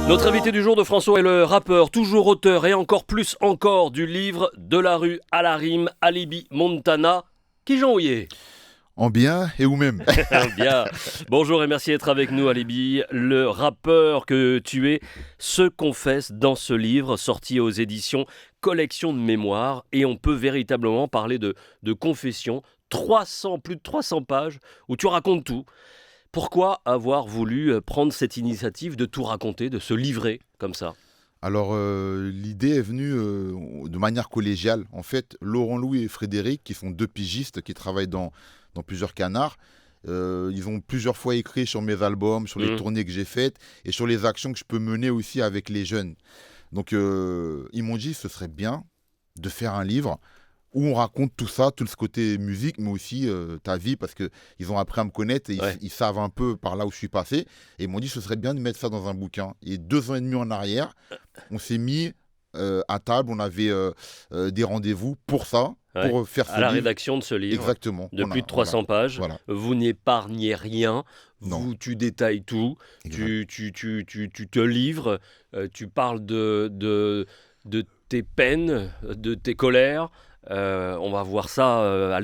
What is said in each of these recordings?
Notre invité du jour de François est le rappeur, toujours auteur et encore plus encore du livre De la rue à la rime, Alibi Montana, qui Jean Houillet. En bien et ou même. Bien. Bonjour et merci d'être avec nous, Alibi. Le rappeur que tu es se confesse dans ce livre sorti aux éditions Collection de mémoires, et on peut véritablement parler de confession. Plus de 300 pages où tu racontes tout. Pourquoi avoir voulu prendre cette initiative de tout raconter, de se livrer comme ça ? Alors, l'idée est venue de manière collégiale. En fait, Laurent Louis et Frédéric, qui sont deux pigistes qui travaillent dans plusieurs canards, ils ont plusieurs fois écrit sur mes albums, sur les tournées que j'ai faites et sur les actions que je peux mener aussi avec les jeunes. Donc, ils m'ont dit ce serait bien de faire un livre où on raconte tout ça, tout ce côté musique, mais aussi ta vie, parce qu'ils ont appris à me connaître et ils savent un peu par là où je suis passé. Et ils m'ont dit ce serait bien de mettre ça dans un bouquin. Et 2 ans et demi en arrière, on s'est mis à table, on avait des rendez-vous pour ça, pour faire ce livre. À la rédaction de ce livre. Exactement. De plus de 300 pages. Voilà. Vous n'épargnez rien. Tu détailles tout. Tu te livres. Tu parles de tes peines, de tes colères. On va voir ça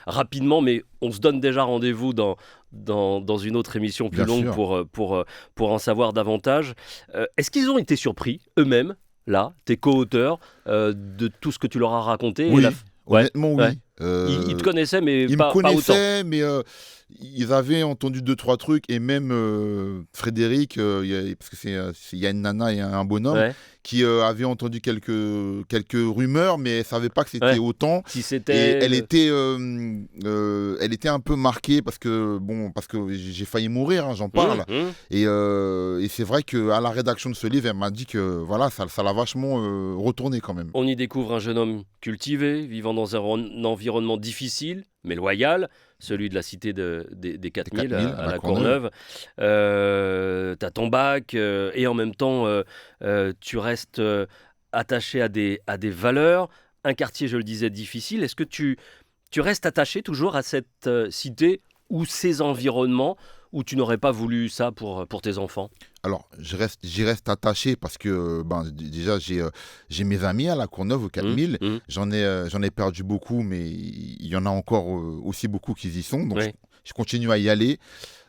rapidement, mais on se donne déjà rendez-vous dans une autre émission plus longue pour en savoir davantage. Est-ce qu'ils ont été surpris eux-mêmes, là, tes co-auteurs, de tout ce que tu leur as raconté? Oui, honnêtement, oui. Ils te connaissaient, mais ils pas me connaissaient, autant. mais ils avaient entendu 2-3 trucs, et même Frédéric, parce qu'il y a une nana et un bonhomme qui avait entendu quelques rumeurs, mais elle ne savait pas que c'était autant. Si c'était... Et elle était un peu marquée parce que j'ai failli mourir, hein, j'en parle. Et c'est vrai qu'à la rédaction de ce livre, elle m'a dit que voilà, ça l'a vachement retourné quand même. On y découvre un jeune homme cultivé, vivant dans un environnement difficile, mais loyal, celui de la cité des 4000 à la Courneuve. T'as ton bac et en même temps, tu restes attaché à des valeurs. Un quartier, je le disais, difficile. Est-ce que tu restes attaché toujours à cette cité ou ces environnements où tu n'aurais pas voulu ça pour tes enfants ? Alors, j'y reste attaché parce que déjà, j'ai mes amis à la Courneuve, aux 4000. J'en ai perdu beaucoup, mais il y en a encore aussi beaucoup qui y sont. Donc, je continue à y aller,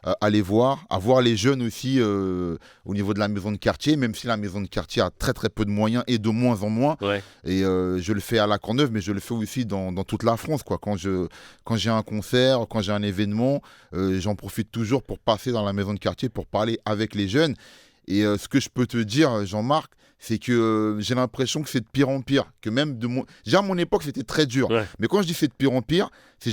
à les voir, à voir les jeunes aussi au niveau de la maison de quartier, même si la maison de quartier a très, très peu de moyens et de moins en moins. Et je le fais à la Courneuve, mais je le fais aussi dans toute la France, quoi. Quand j'ai un concert, quand j'ai un événement, j'en profite toujours pour passer dans la maison de quartier pour parler avec les jeunes. Et ce que je peux te dire, Jean-Marc, c'est que j'ai l'impression que c'est de pire en pire. Que même déjà à mon époque, c'était très dur. Mais quand je dis c'est de pire en pire, c'est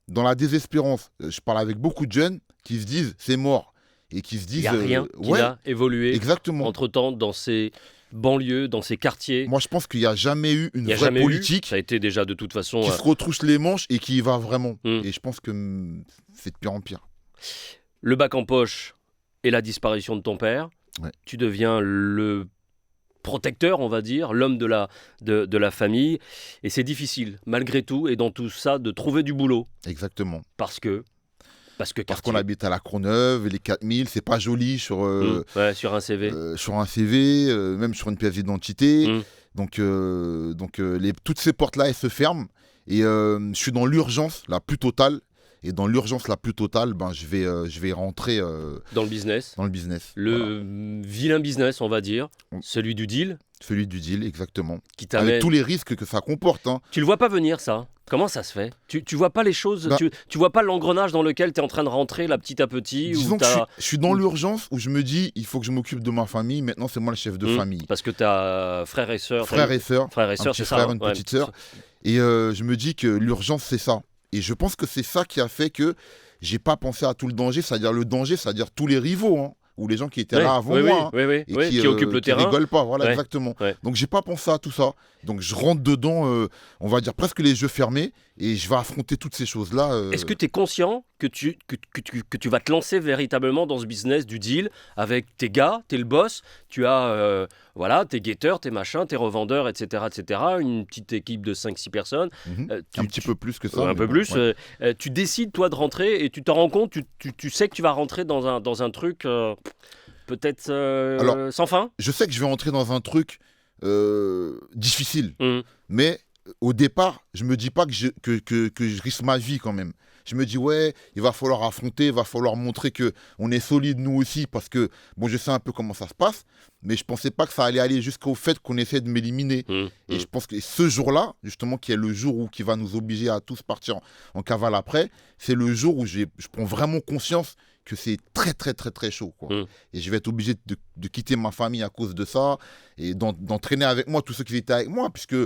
dans la désespérance. Je parle avec beaucoup de jeunes qui se disent c'est mort. Et qui se disent... Il n'y a rien qui a évolué entre-temps dans ces banlieues, dans ces quartiers. Moi, je pense qu'il n'y a jamais eu une vraie politique. Ça a été déjà de toute façon... Qui se retrousse les manches et qui y va vraiment. Et je pense que c'est de pire en pire. Le bac en poche et la disparition de ton père. Tu deviens le protecteur, on va dire, l'homme de la famille. Et c'est difficile, malgré tout, et dans tout ça, de trouver du boulot. Exactement. Parce qu'on habite à la Courneuve, et les 4000, c'est pas joli sur un CV. Même sur une pièce d'identité. Donc toutes ces portes-là, elles se ferment. Et je suis dans l'urgence la plus totale. Et dans l'urgence la plus totale, je vais rentrer dans le business. Vilain business, on va dire. Celui du deal. Celui du deal, exactement. Avec tous les risques que ça comporte. Hein. Tu le vois pas venir, ça ? Comment ça se fait ? Tu vois pas les choses, tu vois pas l'engrenage dans lequel tu es en train de rentrer là petit à petit. Disons que je suis dans l'urgence où je me dis il faut que je m'occupe de ma famille. Maintenant, c'est moi le chef de famille. Parce que tu as frères et sœurs. Frères et sœurs, un petit frère, une petite sœur. Et je me dis que l'urgence, c'est ça. Et je pense que c'est ça qui a fait que j'ai pas pensé à tout le danger, c'est-à-dire tous les rivaux, hein, ou les gens qui étaient là avant moi, qui occupent le terrain, qui rigolent pas, voilà, exactement. Donc j'ai pas pensé à tout ça. Donc je rentre dedans, on va dire presque les yeux fermés, et je vais affronter toutes ces choses-là. Est-ce que tu es conscient que tu vas te lancer véritablement dans ce business du deal avec tes gars, t'es le boss, tu as tes guetteurs, tes machins, tes revendeurs, etc., une petite équipe de 5-6 personnes. Un petit peu plus que ça. Un peu plus. Tu décides, toi, de rentrer et tu te rends compte, tu sais que tu vas rentrer dans un truc peut-être Alors, sans fin. Je sais que je vais entrer dans un truc difficile, mais au départ, je me dis pas que je risque ma vie quand même. Je me dis, ouais, il va falloir affronter, il va falloir montrer qu'on est solide nous aussi, parce que, bon, je sais un peu comment ça se passe, mais je pensais pas que ça allait aller jusqu'au fait qu'on essaie de m'éliminer. Et je pense que ce jour-là, justement, qui est le jour qui va nous obliger à tous partir en cavale après, c'est le jour où je prends vraiment conscience que c'est très, très, très, très chaud, quoi. Et je vais être obligé de quitter ma famille à cause de ça, et d'entraîner avec moi tous ceux qui étaient avec moi, puisque,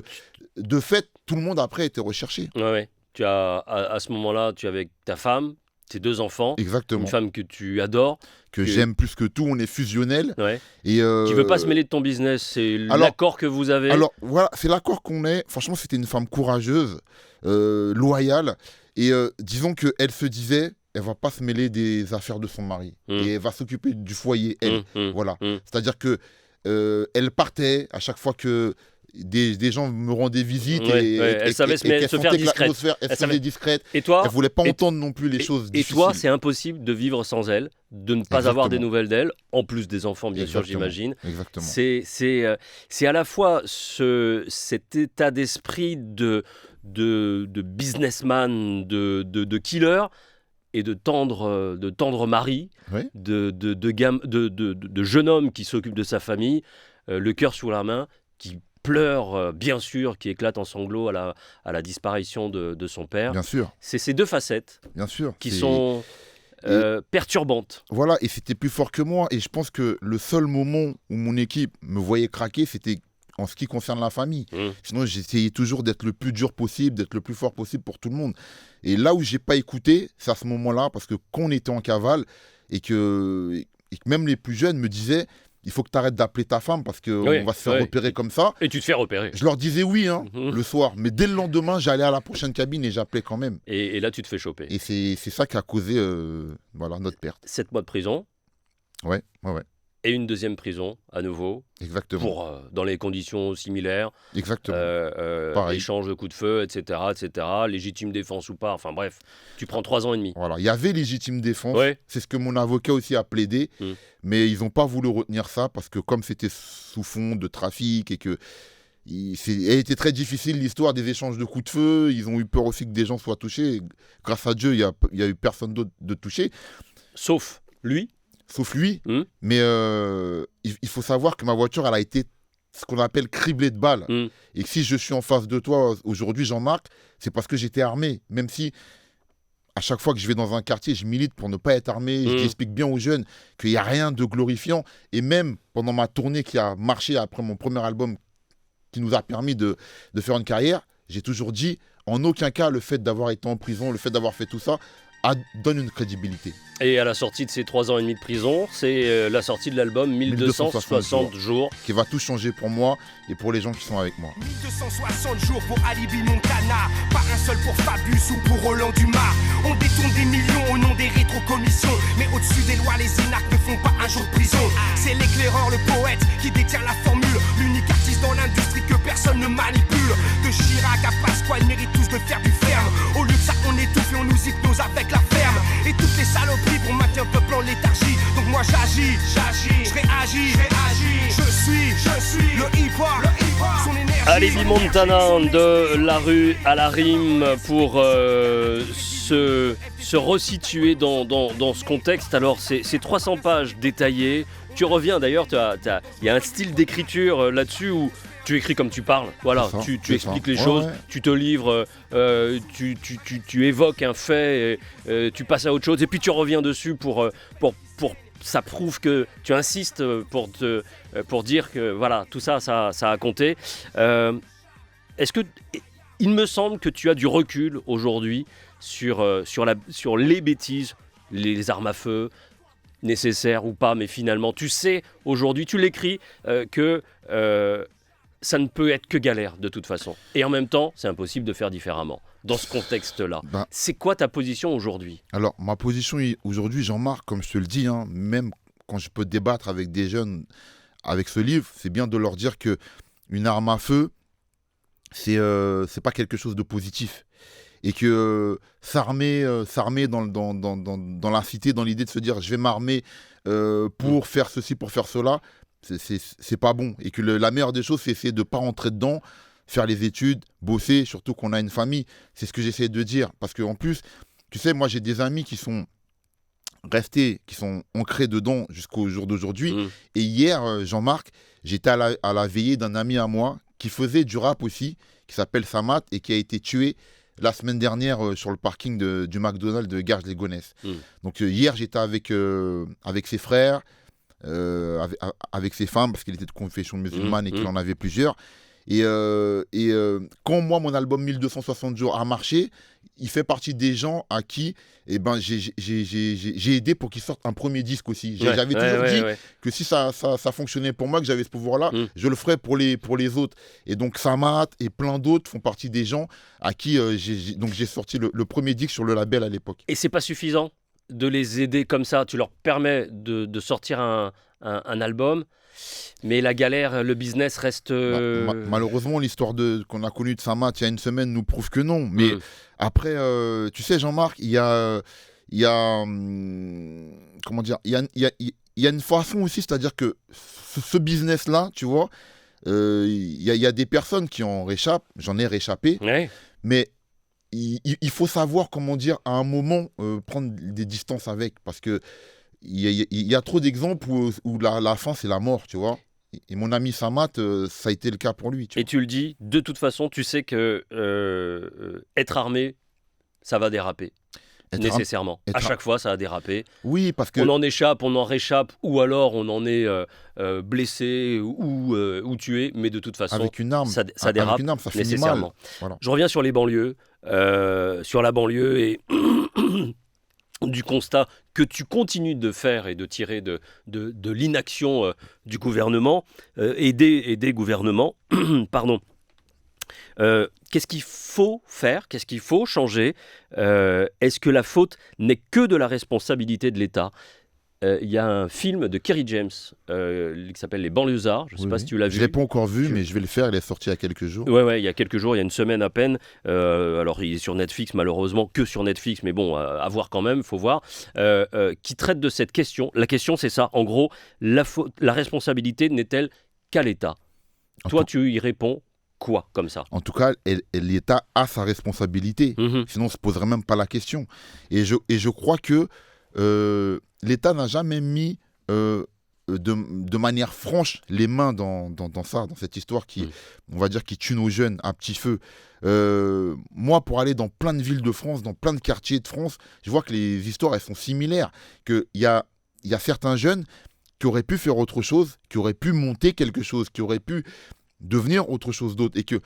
de fait, tout le monde après était recherché. Ouais. Tu as, à ce moment-là, tu es avec ta femme, tes 2 enfants. Exactement. Une femme que tu adores. Que j'aime plus que tout, on est fusionnel. Ouais. Et qui ne veut pas se mêler de ton business, c'est l'accord que vous avez. Alors voilà, c'est l'accord qu'on est. Franchement, c'était une femme courageuse, loyale. Et disons qu'elle se disait, elle va pas se mêler des affaires de son mari. Et elle va s'occuper du foyer, elle. Voilà. C'est-à-dire que elle partait à chaque fois que des gens me rendaient visite elle savait se faire discrète. Elle se faisait discrète. Et toi, elle voulait pas entendre non plus les choses difficiles. Et toi, c'est impossible de vivre sans elle, de ne pas avoir des nouvelles d'elle, en plus des enfants, bien sûr, j'imagine. Exactement. C'est à la fois cet état d'esprit de businessman, de killer, et de tendre mari, de jeune homme qui s'occupe de sa famille, le cœur sous la main, qui pleure, bien sûr, qui éclate en sanglots à la disparition de son père. Bien sûr. C'est ces 2 facettes bien sûr, qui sont perturbantes. Voilà, et c'était plus fort que moi. Et je pense que le seul moment où mon équipe me voyait craquer, c'était en ce qui concerne la famille. Sinon, j'essayais toujours d'être le plus dur possible, d'être le plus fort possible pour tout le monde. Et là où j'ai pas écouté, c'est à ce moment-là, parce que quand on était en cavale, et que même les plus jeunes me disaient, il faut que tu arrêtes d'appeler ta femme parce qu'on va se faire repérer comme ça. Et tu te fais repérer. Je leur disais oui le soir. Mais dès le lendemain, j'allais à la prochaine cabine et j'appelais quand même. Et là, tu te fais choper. Et c'est ça qui a causé notre perte. 7 mois de prison. Ouais. Et une 2e prison, à nouveau. Exactement. Dans les conditions similaires. Exactement. Échange de coups de feu, etc. Légitime défense ou pas. Enfin bref, tu prends 3 ans et demi. Voilà, il y avait légitime défense. C'est ce que mon avocat aussi a plaidé. Mais ils n'ont pas voulu retenir ça parce que comme c'était sous fond de trafic et que elle était très difficile l'histoire des échanges de coups de feu. Ils ont eu peur aussi que des gens soient touchés. Et grâce à Dieu, il n'y a eu personne d'autre de touché. Sauf lui. Mais il faut savoir que ma voiture, elle a été ce qu'on appelle criblée de balles. Et que si je suis en face de toi aujourd'hui, Jean-Marc, c'est parce que j'étais armé. Même si, à chaque fois que je vais dans un quartier, je milite pour ne pas être armé. J'explique bien aux jeunes qu'il n'y a rien de glorifiant. Et même pendant ma tournée qui a marché après mon premier album, qui nous a permis de faire une carrière, j'ai toujours dit, en aucun cas, le fait d'avoir été en prison, le fait d'avoir fait tout ça, donne une crédibilité. Et à la sortie de ces 3 ans et demi de prison, c'est la sortie de l'album 1260 jours. Qui va tout changer pour moi et pour les gens qui sont avec moi. 1260 jours pour Alibi Montana. Pas un seul pour Fabius ou pour Roland Dumas. On détourne des millions au nom des rétrocommissions. Mais au-dessus des lois, les énarques ne font pas un jour de prison. C'est l'éclaireur, le poète qui détient la formule. L'unique artiste dans l'industrie que personne ne manipule. De Chirac à Pasqua, ils méritent tous de faire du ferme. Au lieu de ça, on étouffe et on nous hypnose avec la ferme. Et toutes les saloperies pour maintenir le peuple en léthargie. Donc moi j'agis, je réagis, je suis le hip-hop, son énergie. Alibi Montana, de la rue à la rime, pour se resituer dans ce contexte. Alors c'est 300 pages détaillées. Tu reviens d'ailleurs, il y a un style d'écriture là-dessus où tu écris comme tu parles, voilà, tu expliques les choses, tu te livres, tu évoques un fait, tu passes à autre chose et puis tu reviens dessus pour ça prouve que tu insistes pour dire que voilà, tout ça a compté. Est-ce que il me semble que tu as du recul aujourd'hui sur les bêtises, les armes à feu, nécessaires ou pas, mais finalement tu sais aujourd'hui, tu l'écris que ça ne peut être que galère de toute façon. Et en même temps, c'est impossible de faire différemment. Dans ce contexte-là, c'est quoi ta position aujourd'hui ? Alors, ma position aujourd'hui, Jean-Marc, comme je te le dis, même quand je peux débattre avec des jeunes avec ce livre, c'est bien de leur dire qu'une arme à feu, c'est pas quelque chose de positif. et que s'armer dans la cité, dans l'idée de se dire je vais m'armer pour faire ceci, pour faire cela, c'est pas bon. Et que la meilleure des choses, c'est essayer de ne pas rentrer dedans, faire les études, bosser, surtout qu'on a une famille. C'est ce que j'essaie de dire. Parce qu'en plus, tu sais, moi j'ai des amis qui sont restés, qui sont ancrés dedans jusqu'au jour d'aujourd'hui. Et hier, Jean-Marc, j'étais à la veillée d'un ami à moi qui faisait du rap aussi, qui s'appelle Samat et qui a été tué la semaine dernière sur le parking du McDonald's de Garges-les-Gonesse. Donc hier, j'étais avec ses frères, avec ses femmes, parce qu'il était de confession musulmane et qu'il en avait plusieurs. Et quand moi, mon album 1260 jours a marché, il fait partie des gens à qui j'ai aidé pour qu'ils sortent un premier disque aussi. J'avais toujours dit que si ça fonctionnait pour moi, que j'avais ce pouvoir-là, je le ferais pour les autres. Et donc Samat et plein d'autres font partie des gens à qui j'ai sorti le premier disque sur le label à l'époque. Et c'est pas suffisant de les aider comme ça? Tu leur permets de sortir un album, mais la galère, le business reste... Malheureusement, l'histoire qu'on a connue de Samat il y a une semaine nous prouve que non. Mais après, tu sais, Jean-Marc, il y a une façon aussi, c'est-à-dire que ce business-là, tu vois, il y a des personnes qui en réchappent, j'en ai réchappé, mais il faut savoir, comment dire, à un moment, prendre des distances avec, parce que il y a trop d'exemples où la fin, c'est la mort, tu vois. Et mon ami Samat, ça a été le cas pour lui. Et tu le dis, de toute façon, tu sais que être armé, ça va déraper. Nécessairement. À chaque fois, ça va déraper. Oui, parce que... On en échappe, on en réchappe, ou alors on en est blessé ou tué, mais de toute façon, avec une arme, ça dérape avec une arme, ça finit nécessairement. Mal. Voilà. Je reviens sur les banlieues, sur la banlieue et... du constat que tu continues de faire et de tirer de l'inaction du gouvernement et des gouvernements. Pardon. Qu'est-ce qu'il faut faire? Qu'est-ce qu'il faut changer? Est-ce que la faute n'est que de la responsabilité de l'État? Il y a un film de Kerry James qui s'appelle Les Banlieusards. Je ne sais pas si tu l'as vu. Je ne l'ai pas encore vu, mais je vais le faire. Il est sorti il y a quelques jours. Ouais, il y a quelques jours, il y a une semaine à peine. Alors, il est sur Netflix, malheureusement, que sur Netflix, mais bon, à voir quand même, il faut voir. Qui traite de cette question. La question, c'est ça. En gros, la responsabilité n'est-elle qu'à l'État? Toi, tu y réponds quoi comme ça? En tout cas, l'État a sa responsabilité. Sinon, on ne se poserait même pas la question. Et je crois que l'État n'a jamais mis de manière franche les mains dans cette histoire qui, on va dire, qui tue nos jeunes à petit feu. Moi, pour aller dans plein de villes de France, dans plein de quartiers de France, je vois que les histoires, elles sont similaires. Qu'il y a certains jeunes qui auraient pu faire autre chose, qui auraient pu monter quelque chose, qui auraient pu devenir autre chose d'autre. Et que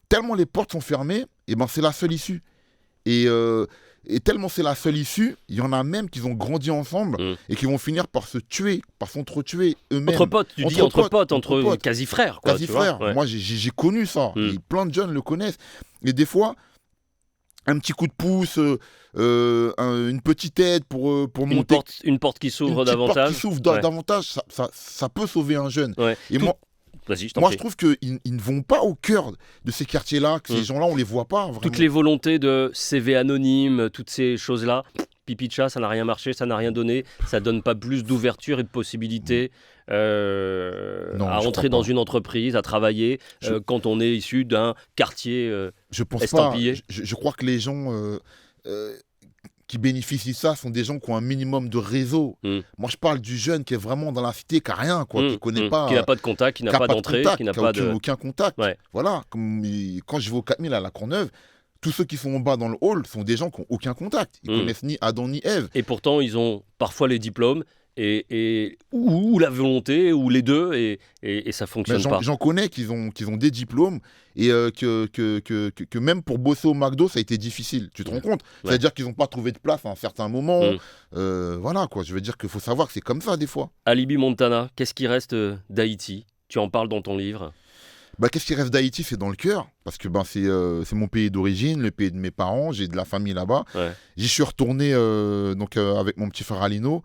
tellement les portes sont fermées, et ben c'est la seule issue. Et tellement c'est la seule issue, il y en a même qui ont grandi ensemble et qui vont finir par se tuer, par s'entretuer eux-mêmes. Entre potes, tu dis entre potes, quasi-frères. Quasi-frères. Moi, j'ai connu ça. Et plein de jeunes le connaissent. Et des fois, un petit coup de pouce, une petite aide pour monter. Une porte qui s'ouvre davantage. Une porte qui s'ouvre davantage, ça peut sauver un jeune. Et moi, je trouve qu'ils ne vont pas au cœur de ces quartiers-là, que ces gens-là, on ne les voit pas. Vraiment. Toutes les volontés de CV anonyme, toutes ces choses-là, pipi de chat, ça n'a rien marché, ça n'a rien donné, ça ne donne pas plus d'ouverture et de possibilités à entrer dans une entreprise, à travailler, quand on est issu d'un quartier estampillé. Je crois que les gens... qui bénéficient de ça sont des gens qui ont un minimum de réseau. Moi, je parle du jeune qui est vraiment dans la cité, qui n'a rien, qui connaît pas... Qui n'a pas de contact, qui n'a pas d'entrée, qui n'a pas aucun contact. Ouais. Voilà, quand je vais au 4000 à la Courneuve, tous ceux qui sont en bas dans le hall sont des gens qui n'ont aucun contact. Ils connaissent ni Adam ni Ève. Et pourtant, ils ont parfois les diplômes, ou la volonté, ou les deux, et ça ne fonctionne pas. J'en connais qui ont des diplômes, et que même pour bosser au McDo, ça a été difficile. Tu te rends compte? C'est-à-dire qu'ils n'ont pas trouvé de place à un certain moment. Voilà, quoi. Je veux dire qu'il faut savoir que c'est comme ça, des fois. Alibi Montana, qu'est-ce qui reste d'Haïti? Tu en parles dans ton livre. Qu'est-ce qui reste d'Haïti? C'est dans le cœur, parce que c'est mon pays d'origine, le pays de mes parents, j'ai de la famille là-bas. J'y suis retourné avec mon petit frère Alino.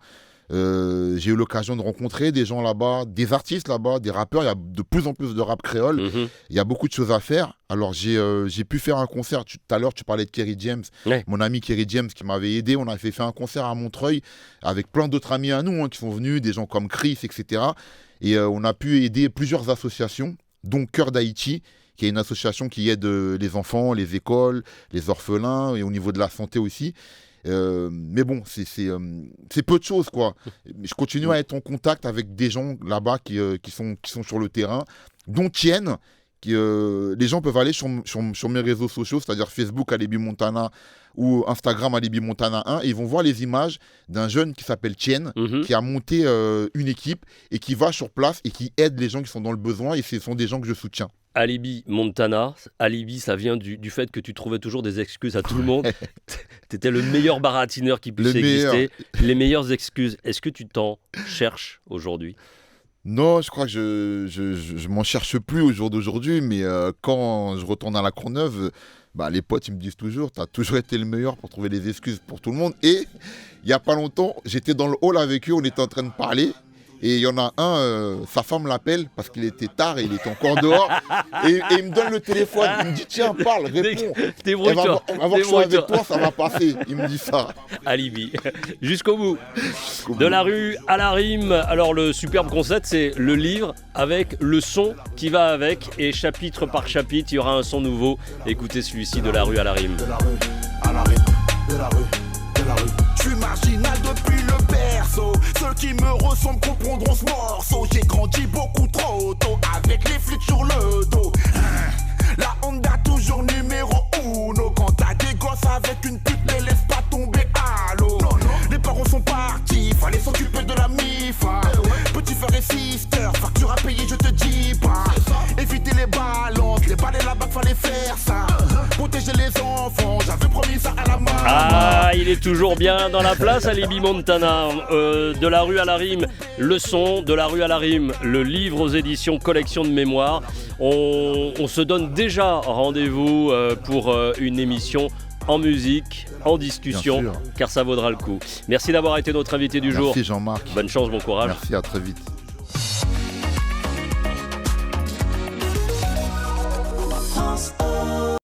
J'ai eu l'occasion de rencontrer des gens là-bas, des artistes là-bas, des rappeurs. Il y a de plus en plus de rap créole. Il y a beaucoup de choses à faire. Alors, j'ai pu faire un concert. Tout à l'heure, tu parlais de Kerry James. Ouais. Mon ami Kerry James qui m'avait aidé. On avait fait un concert à Montreuil avec plein d'autres amis à nous qui sont venus, des gens comme Chris, etc. Et on a pu aider plusieurs associations, dont Cœur d'Haïti, qui est une association qui aide les enfants, les écoles, les orphelins et au niveau de la santé aussi. Mais bon, c'est peu de choses, quoi. Je continue à être en contact avec des gens là-bas qui sont sur le terrain, dont Tienne. Les gens peuvent aller sur mes réseaux sociaux, c'est-à-dire Facebook Alibi Montana ou Instagram Alibi Montana 1, et ils vont voir les images d'un jeune qui s'appelle Tienne, qui a monté une équipe et qui va sur place et qui aide les gens qui sont dans le besoin, et ce sont des gens que je soutiens. Alibi Montana, Alibi, ça vient du fait que tu trouvais toujours des excuses à tout le monde. T'étais le meilleur baratineur qui puisse exister. Les meilleures excuses. Est-ce que tu t'en cherches aujourd'hui ? Non, je crois que je m'en cherche plus au jour d'aujourd'hui, mais quand je retourne à la Courneuve, les potes ils me disent toujours, t'as toujours été le meilleur pour trouver des excuses pour tout le monde. Et il n'y a pas longtemps, j'étais dans le hall avec eux, on était en train de parler. Et il y en a un, sa femme l'appelle parce qu'il était tard et il était encore dehors. Et il me donne le téléphone. Il me dit, tiens, parle, réponds. Débrouille-toi. Elle va voir que je suis avec toi, ça va passer. Il me dit ça. Alibi. Jusqu'au bout. De la rue à la rime. Alors, le superbe concept, c'est le livre avec le son qui va avec. Et chapitre par chapitre, il y aura un son nouveau. Écoutez celui-ci, De la rue à la rime. De la rue à la rime. De la rue, de la rue. Je suis marginal depuis le berceau. Ceux qui me ressemblent comprendront ce morceau. J'ai grandi beaucoup trop tôt avec les flics sur le dos. La Honda toujours numéro uno. Quand t'as des gosses avec une pute, les laisse pas tomber à l'eau. Les parents sont partis, fallait s'occuper de la MIFA. Petit frère et sister, facture à payer, je te dis pas. Éviter les balances, les balais là-bas, fallait faire ça. Protéger les enfants, j'avais promis ça à la maman. Ah, il est toujours bien dans la place, Alibi Montana. De la rue à la rime, le son. De la rue à la rime, le livre aux éditions Collection de Mémoire. On se donne déjà rendez-vous pour une émission en musique, en discussion, car ça vaudra le coup. Merci d'avoir été notre invité du jour. Merci Jean-Marc. Bonne chance, bon courage. Merci, à très vite.